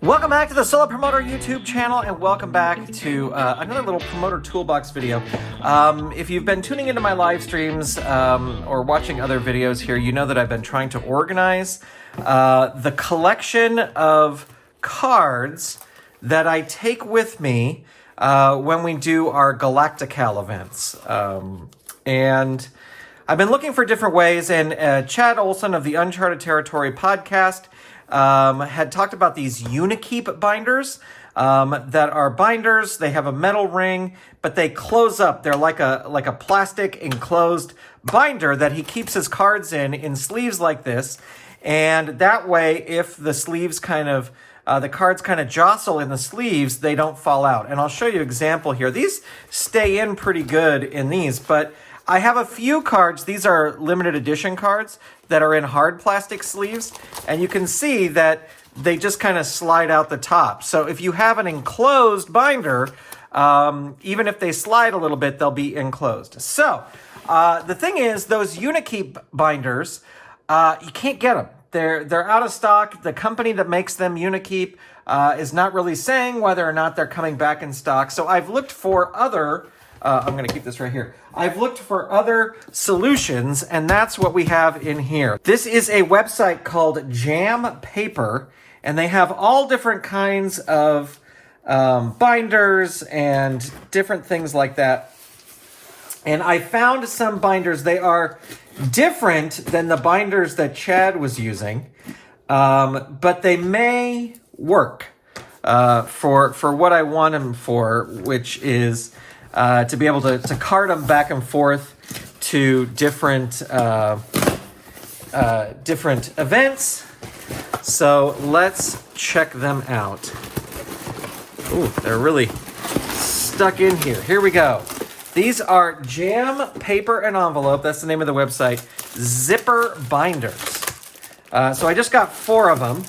Welcome back to the Solo Promoter YouTube channel, and welcome back to another little Promoter Toolbox video. If you've been tuning into my live streams or watching other videos here, you know that I've been trying to organize the collection of cards that I take with me when we do our Galactical events. And I've been looking for different ways, and Chad Olson of the Uncharted Territory podcast had talked about these Unikeep binders that are binders. They have a metal ring, but they close up. They're like a plastic enclosed binder that he keeps his cards in sleeves like this. And that way, if the sleeves the cards kind of jostle in the sleeves, they don't fall out. And I'll show you an example here. These stay in pretty good in these, but I have a few cards. These are limited edition cards that are in hard plastic sleeves, and you can see that they just kind of slide out the top. So if you have an enclosed binder, even if they slide a little bit, they'll be enclosed. So the thing is, those Unikeep binders, you can't get them. They're out of stock. The company that makes them, Unikeep, is not really saying whether or not they're coming back in stock. So I've looked for other I'm going to keep this right here. I've looked for other solutions, and that's what we have in here. This is a website called Jam Paper, and they have all different kinds of binders and different things like that. And I found some binders. They are different than the binders that Chad was using, but they may work for what I want them for, which is to be able to cart them back and forth to different events. So let's check them out. Ooh, they're really stuck in here. Here we go. These are Jam Paper and Envelope. That's the name of the website. Zipper binders. So I just got 4 of them,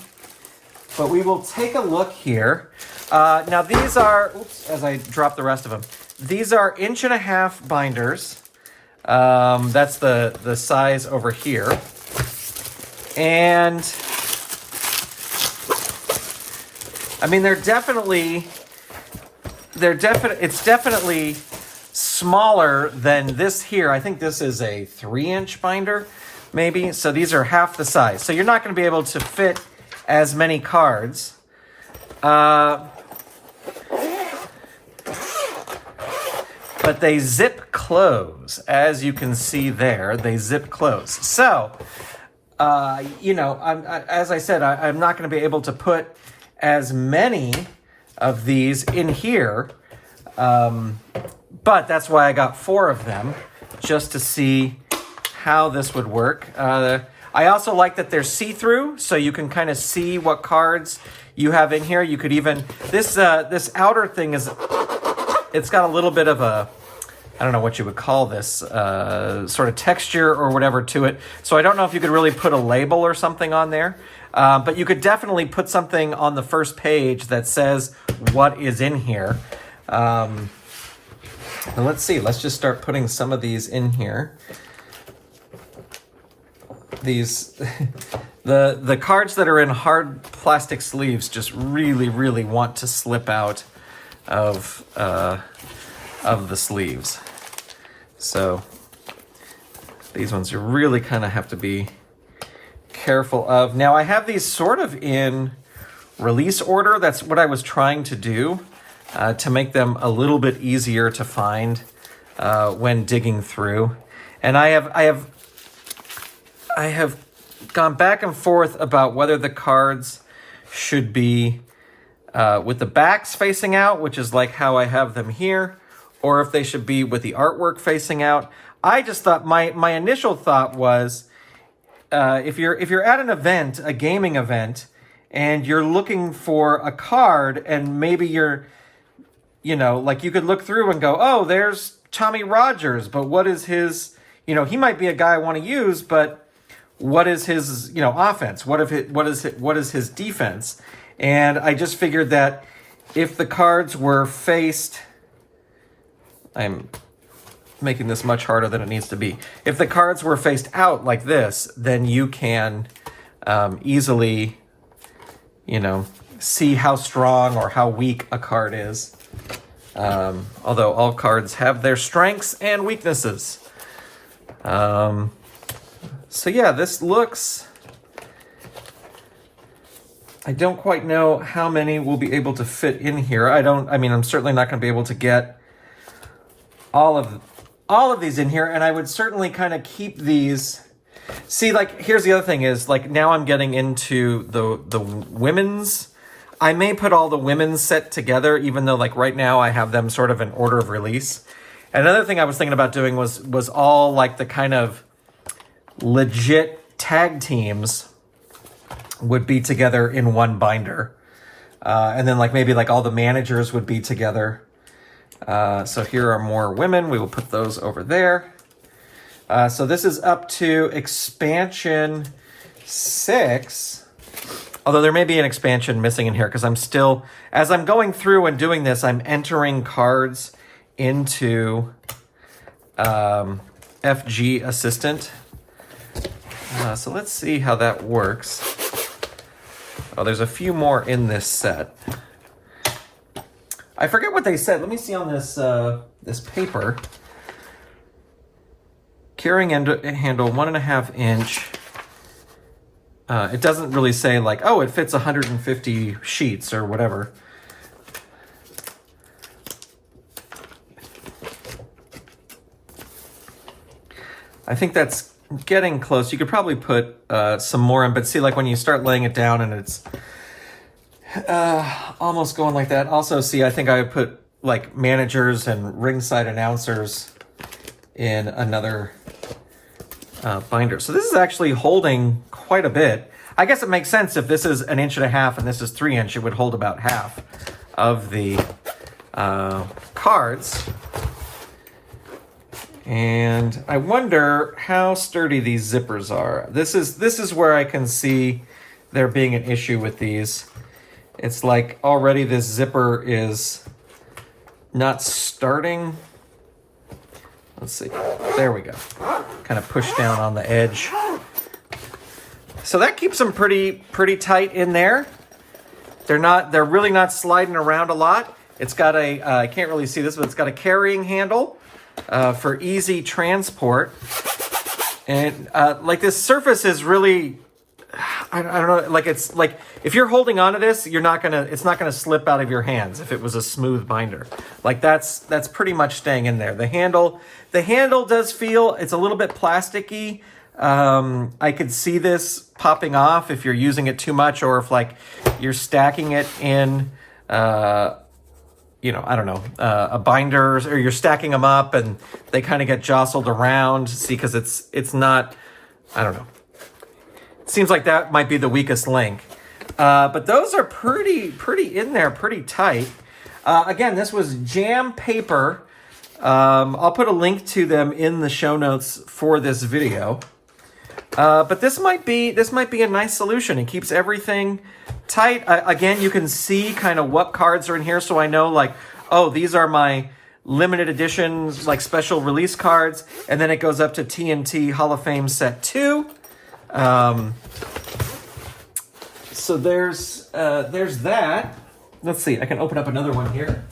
but we will take a look here. Now these are, oops, as I drop the rest of them. These are 1.5 inch binders. That's the size over here. And I mean, it's definitely smaller than this here. I think this is a 3-inch binder, maybe. So these are half the size. So you're not going to be able to fit as many cards. But they zip close, as you can see there. They zip close. So, as I said, I'm not going to be able to put as many of these in here, but that's why I got 4 of them, just to see how this would work. I also like that they're see-through, so you can kind of see what cards you have in here. You could even, this outer thing is, it's got a little bit of a, I don't know what you would call this, sort of texture or whatever to it. So I don't know if you could really put a label or something on there. But you could definitely put something on the first page that says what is in here. Now let's see. Let's just start putting some of these in here. These, the cards that are in hard plastic sleeves just really, really want to slip out of the sleeves. So these ones you really kind of have to be careful of. Now I have these sort of in release order. That's what I was trying to do to make them a little bit easier to find when digging through. And I have gone back and forth about whether the cards should be with the backs facing out, which is like how I have them here, or if they should be with the artwork facing out. I just thought, my initial thought was, if you're at an event, a gaming event, and you're looking for a card, and maybe you're, like you could look through and go, oh, there's Tommy Rogers, but what is his, he might be a guy I want to use, but what is his, offense? What is his defense? And I just figured that if the cards were faced, I'm making this much harder than it needs to be. If the cards were faced out like this, then you can easily, see how strong or how weak a card is. Although all cards have their strengths and weaknesses. So yeah, this looks... I don't quite know how many will be able to fit in here. I'm certainly not going to be able to get all of these in here, and I would certainly kind of keep these. See, like, here's the other thing is, like, now I'm getting into the women's. I may put all the women's set together, even though, like, right now I have them sort of in order of release. And another thing I was thinking about doing was all, like, the kind of legit tag teams would be together in one binder. And then, like, maybe, like, all the managers would be together. So here are more women. We will put those over there. So this is up to expansion 6. Although there may be an expansion missing in here because I'm still, as I'm going through and doing this, I'm entering cards into FG Assistant. So let's see how that works. Oh, there's a few more in this set. I forget what they said. Let me see on this this paper. Carrying handle 1.5 inch. It doesn't really say like, oh, it fits 150 sheets or whatever. I think that's getting close. You could probably put some more in, but see, like when you start laying it down and it's almost going like that. Also, see, I think I would put like managers and ringside announcers in another binder. So this is actually holding quite a bit. I guess it makes sense if this is 1.5 inches and this is 3 inch, it would hold about half of the cards. And I wonder how sturdy these zippers are. This is where I can see there being an issue with these. It's like already this zipper is not starting. Let's see. There we go. Kind of push down on the edge. So that keeps them pretty tight in there. They're really not sliding around a lot. It's got a I can't really see this, but it's got a carrying handle for easy transport. And like this surface is really, I don't know, like it's like if you're holding onto this, it's not gonna slip out of your hands if it was a smooth binder. Like that's pretty much staying in there. The handle does feel, it's a little bit plasticky. I could see this popping off if you're using it too much, or if like you're stacking it in I don't know, a binder, or you're stacking them up and they kind of get jostled around. See, because it's not, I don't know. It seems like that might be the weakest link. But those are pretty in there, pretty tight. Again, this was Jam Paper. I'll put a link to them in the show notes for this video. But this might be a nice solution. It keeps everything tight. Again, you can see kind of what cards are in here, so I know like, oh, these are my limited editions, like special release cards, and then it goes up to TNT Hall of Fame Set 2. So there's that. Let's see, I can open up another one here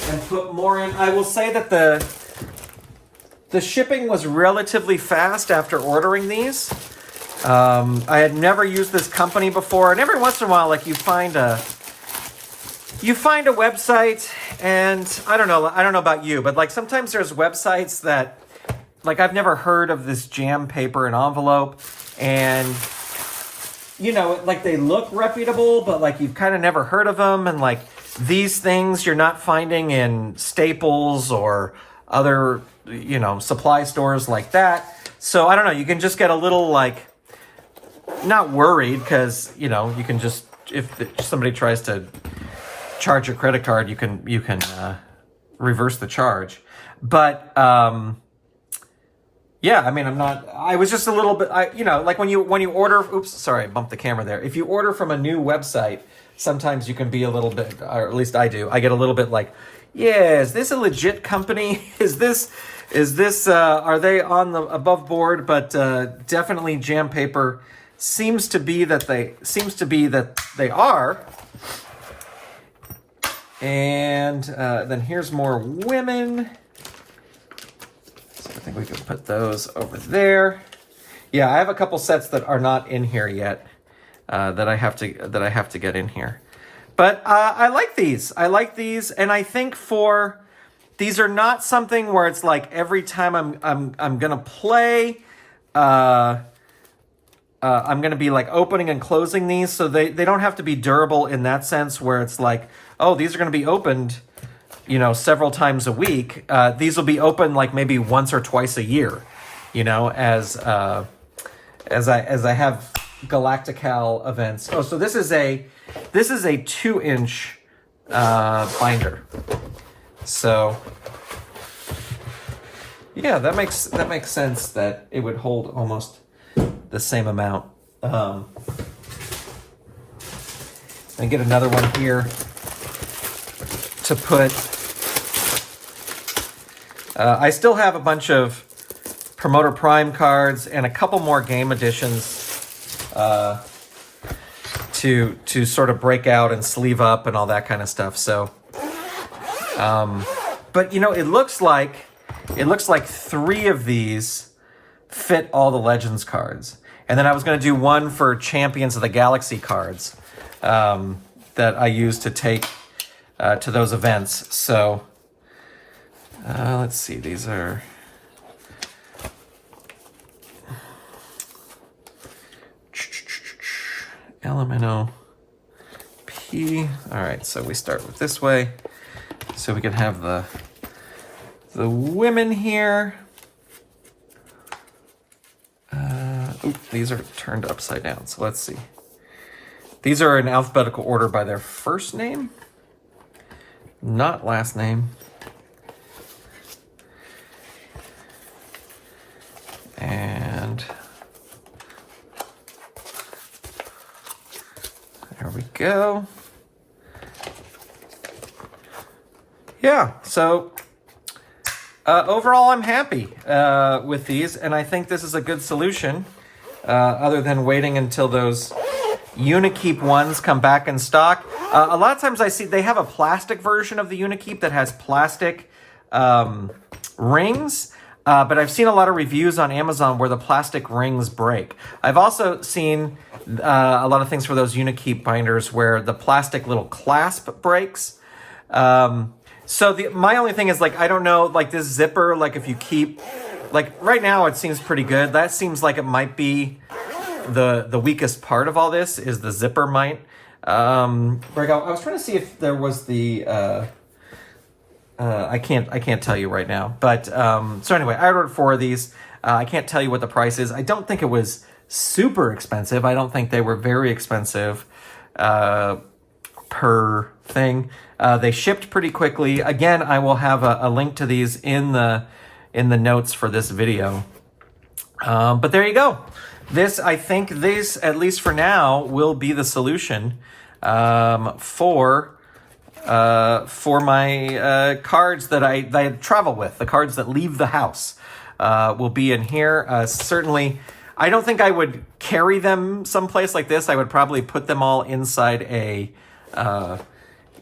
and put more in. I will say that the shipping was relatively fast after ordering these. I had never used this company before, and every once in a while, like you find a website, and I don't know about you, but like sometimes there's websites that, like I've never heard of this Jam Paper and envelope, and like they look reputable, but like you've kind of never heard of them, and like these things you're not finding in Staples or other supply stores like that. So I don't know, you can just get a little like not worried, because you can just, if somebody tries to charge your credit card, you can reverse the charge. But yeah, I mean, I was just a little bit, like when you order, oops, sorry, I bumped the camera there. If you order from a new website, sometimes you can be a little bit, or at least I do, I get a little bit like, yeah, is this a legit company? Is this, are they on the above board? But definitely Jam Paper seems to be that they are. And then here's more women. So I think we can put those over there. Yeah, I have a couple sets that are not in here yet that I have to get in here. But I like these. I like these, and I think these are not something where it's like every time I'm gonna play, I'm gonna be like opening and closing these, so they don't have to be durable in that sense where it's like, oh, these are gonna be opened, you know, several times a week. These will be open like maybe once or twice a year, you know, as I have Galactical events. Oh, so this is a 2-inch binder. So yeah, that makes sense that it would hold almost the same amount. And get another one here to put. I still have a bunch of Promoter Prime cards and a couple more game editions to sort of break out and sleeve up and all that kind of stuff. So, but you know, it looks like 3 of these fit all the Legends cards. And then I was going to do one for Champions of the Galaxy cards that I use to take to those events. So let's see, these are Elemento P. All right, so we start with this way, so we can have the women here. These are turned upside down, so let's see. These are in alphabetical order by their first name, not last name. And there we go. Yeah, so overall I'm happy with these, and I think this is a good solution, other than waiting until those Unikeep ones come back in stock. A lot of times I see they have a plastic version of the Unikeep that has plastic rings, but I've seen a lot of reviews on Amazon where the plastic rings break. I've also seen a lot of things for those Unikeep binders where the plastic little clasp breaks. So my only thing is, like, I don't know, like this zipper, like if you keep, like right now it seems pretty good. That seems like it might be the weakest part of all this, is the zipper might break out. I was trying to see if there was the, I can't tell you right now. But so anyway, I ordered 4 of these. I can't tell you what the price is. I don't think it was super expensive. I don't think they were very expensive per thing. They shipped pretty quickly. Again, I will have a link to these in the notes for this video. But there you go. I think this, at least for now, will be the solution for my cards that I travel with. The cards that leave the house will be in here. Certainly, I don't think I would carry them someplace like this. I would probably put them all inside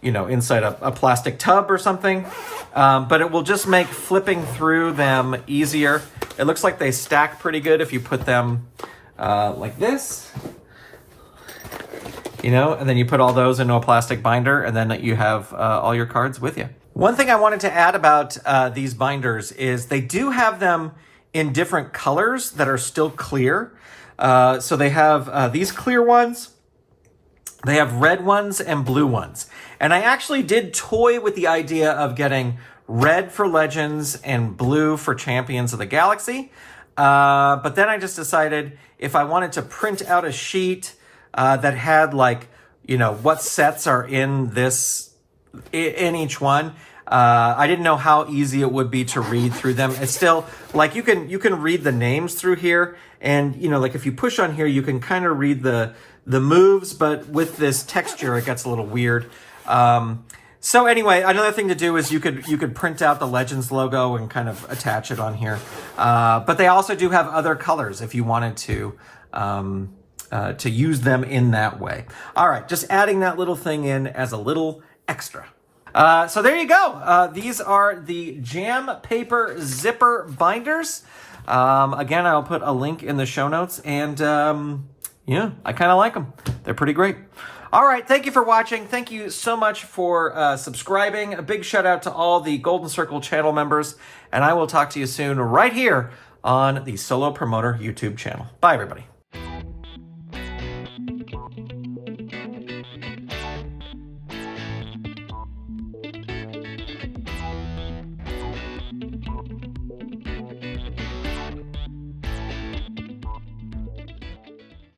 inside a plastic tub or something. But it will just make flipping through them easier. It looks like they stack pretty good if you put them like this. And then you put all those into a plastic binder, and then you have all your cards with you. One thing I wanted to add about these binders is they do have them in different colors that are still clear. So they have these clear ones. They have red ones and blue ones. And I actually did toy with the idea of getting red for Legends and blue for Champions of the Galaxy. But then I just decided if I wanted to print out a sheet that had what sets are in each one, I didn't know how easy it would be to read through them. It's still like you can read the names through here, and if you push on here, you can kind of read the moves, but with this texture, it gets a little weird. So anyway, another thing to do is you could print out the Legends logo and kind of attach it on here. But they also do have other colors if you wanted to to use them in that way. All right, just adding that little thing in as a little extra. So there you go. These are the jam paper zipper binders. Again, I'll put a link in the show notes, and yeah, I kind of like them. They're pretty great. All right, thank you for watching. Thank you so much for subscribing. A big shout out to all the Golden Circle channel members, and I will talk to you soon right here on the Solo Promoter YouTube channel. Bye, everybody.